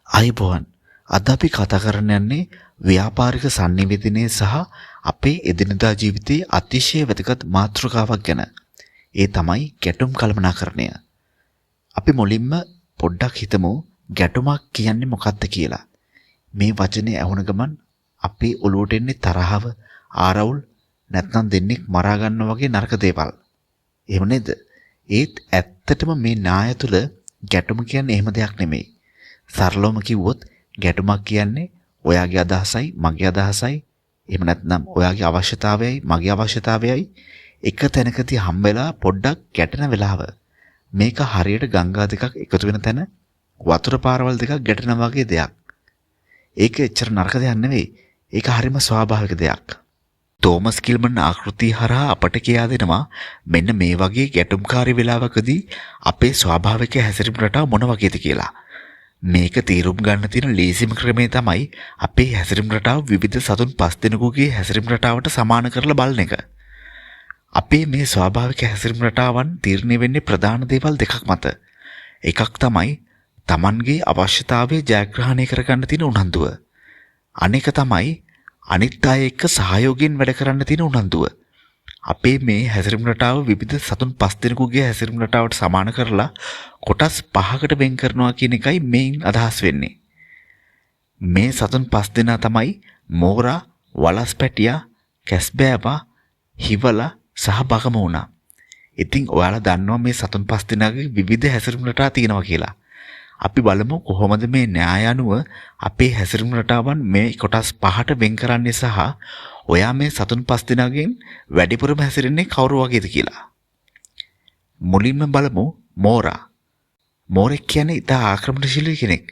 අයිබෝන් අද අපි කතා කරන්න යන්නේ ව්‍යාපාරික sannivedanaye සහ අපේ එදිනදා ජීවිතයේ අතිශය වැදගත් මාතෘකාවක් ගැන. ඒ තමයි ගැටුම් කළමනාකරණය. අපි මුලින්ම පොඩ්ඩක් හිතමු ගැටුමක් කියන්නේ මොකක්ද කියලා. මේ වචනේ ඇහුන ගමන් අපේ ඔළුවට එන්නේ තරහව, ආරවුල්, නැත්නම් දෙන්නෙක් මරා ගන්නවා වගේ නරක දේවල්. එහෙම නේද? ඒත් ඇත්තටම මේ න්‍යාය තුල ගැටුම කියන්නේ එහෙම දෙයක් නෙමෙයි. සරලවම කිව්වොත් ගැටුමක් කියන්නේ ඔයාගේ අදහසයි මගේ අදහසයි එහෙම නැත්නම් ඔයාගේ අවශ්‍යතාවයයි මගේ අවශ්‍යතාවයයි එක තැනකදී හම්බෙලා පොඩ්ඩක් ගැටෙන වෙලාව. මේක හරියට ගංගා දෙකක් එකතු වෙන තැන වතුර පාරවල් දෙකක් ගැටෙනා වගේ දෙයක්. ඒක එච්චර නරක දෙයක් නෙවෙයි. ඒක හරිම ස්වාභාවික දෙයක්. තෝමස් කිල්මන් ආකෘතිය හරහා අපට කියා දෙනවා මෙන්න මේ වගේ ගැටුම්කාරී වෙලාවකදී අපේ ස්වාභාවික හැසිරීම රටාව මොන වගේද කියලා. මේක තීරුම් ගන්න තියෙන ලේසිම ක්‍රමය තමයි අපේ හැසිරීම රටාව විවිධ සතුන් 5 දෙනෙකුගේ හැසිරීම රටාවට සමාන කරලා බලන එක. අපේ මේ ස්වාභාවික හැසිරීම රටාවන් තීරණය වෙන්නේ ප්‍රධාන දේවල් දෙකක් මත. එකක් තමයි Tamanගේ අවශ්‍යතාවය ජයග්‍රහණය කරගන්න තියෙන උනන්දුව. අනෙක තමයි අනිත් අය එක්ක සහයෝගයෙන් වැඩ කරන්න තියෙන උනන්දුව. අපේ මේ හැසිරීම රටාව විවිධ සතුන් 5 දෙනෙකුගේ හැසිරීම රටාවට සමාන කරලා කොටස් 5කට වෙන් කරනවා කියන එකයි මේන් අදහස් වෙන්නේ. මේ සතුන් 5 දෙනා තමයි මෝරා, වලස්පැටියා, කැස්බෑවා, හිවලා සහ බකමූණා. ඉතින් ඔයාලා දන්නවා මේ සතුන් 5 දෙනාගේ විවිධ හැසිරීම රටා තියෙනවා කියලා. අපි බලමු කොහොමද මේ න්‍යාය අනුව අපේ හැසිරීම රටාවන් මේ කොටස් 5ට වෙන් කරන්නේ සහ ඔයා මේ සතුන් 5 දෙනාගෙන් වැඩිපුරම හැසිරෙන්නේ කවුරු වගේද කියලා. මුලින්ම බලමු මෝරා. මෝරෙක් කියන්නේ ඉතා ආක්‍රමණශීලී කෙනෙක්.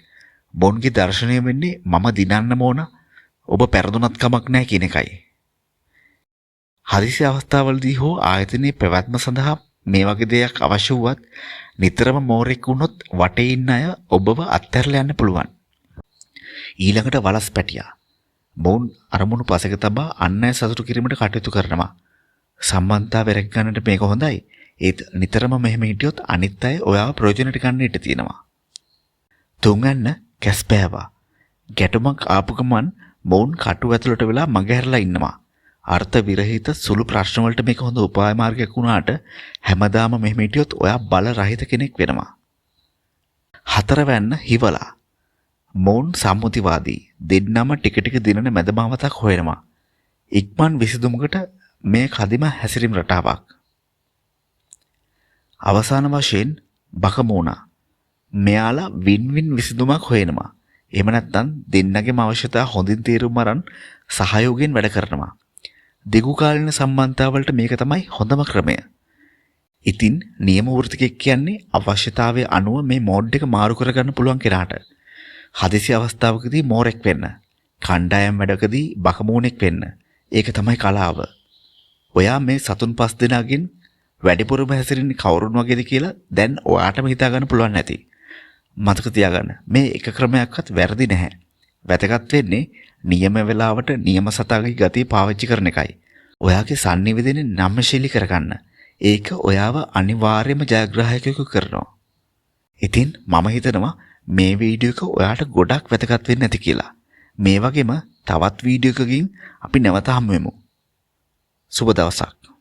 බොන්ගේ දර්ශනය වෙන්නේ මම දිනන්න ඕන, ඔබ පෙරදුනත් කමක් නැහැ කියන එකයි. හදිසි අවස්ථාවලදී හෝ ආයතනයේ පැවැත්ම සඳහා මේ වගේ දෙයක් අවශ්‍ය වුවත් නිතරම මෝරෙක් වුණොත් වටේ ඉන්න අය ඔබව අත්හැරලා යන්න පුළුවන්. ඊළඟට වලස්පැටියා. මොවුන් අරමුණු පසෙක තබා අන් අය සතුටු කිරීමට කටයුතු කරනවා. සම්බන්ධතාවය රැක ගන්නට මේක හොඳයි. ඒත් නිතරම මෙහෙම හිටියොත් අනිත් අය ඔයාව ප්‍රයෝජනට ගන්න ඉඩ තියෙනවා. තුන්වැන්න කැස්පෑවා. ගැටුමක් ආපු ගමන් මොවුන් කටු ඇතුළට වෙලා මගහැරලා ඉන්නවා. අර්ථ විරහිත සුළු ප්‍රශ්න වලට මේක හොඳ උපාය මාර්ගයක් වුණාට හැමදාම මෙහෙම හිටියොත් ඔයා බල රහිත කෙනෙක් වෙනවා. හතරවැන්න හිවලා. මොවුන් සම්මුතිවාදී. දෙන්නම ටික ටික දිනන මැදමාවතක් හොයනවා. ඉක්මන් විසඳුමකට මේ කදිම හැසිරීම රටාවක්. අවසාන වශයෙන් බකමූණා. මෙයාලා වින් විසඳුමක් හොයනවා. එහෙම නැත්නම් දෙන්නගේම අවශ්‍යතා හොඳින් තේරුම් අරන් සහයෝගයෙන් වැඩ කරනවා. දීර්ඝකාලීන සම්බන්ධතාවලට මේක තමයි හොඳම ක්‍රමය. ඉතින් නියම වෘත්තිකෙක් කියන්නේ අවශ්‍යතාවයේ අනුව මේ මෝඩ් එක මාරු කරගන්න පුළුවන් කෙනාට. හදිසි අවස්ථාවකදී මෝරෙක් වෙන්න, කණ්ඩායම් වැඩකදී බකමූණෙක් වෙන්න. ඒක තමයි කලාව. ඔයා මේ සතුන් 5 දෙනාගෙන් වැඩිපුරම හැසිරෙන්නේ කවුරුන් වගේද කියලා දැන් ඔයාටම හිතා ගන්න පුළුවන් නැති. මතක තියාගන්න මේ එක ක්‍රමයක්වත් වැරදි නැහැ. වැදගත් වෙන්නේ නියම වෙලාවට නියම සතාගේ ගතිය පාවිච්චි කරන එකයි. ඔයාගේ sannivedanaye නම්‍යශීලී කරගන්න. ඒක ඔයාව අනිවාර්යයෙන්ම ජයග්‍රාහකයෙකු කරනවා. ඉතින් මම හිතනවා මේ වීඩියෝ එක ඔයාට ගොඩක් වැදගත් වෙන්න ඇති කියලා. මේ වගේම තවත් වීඩියෝ එකකින් අපි නැවත හමු වෙමු. සුබ දවසක්.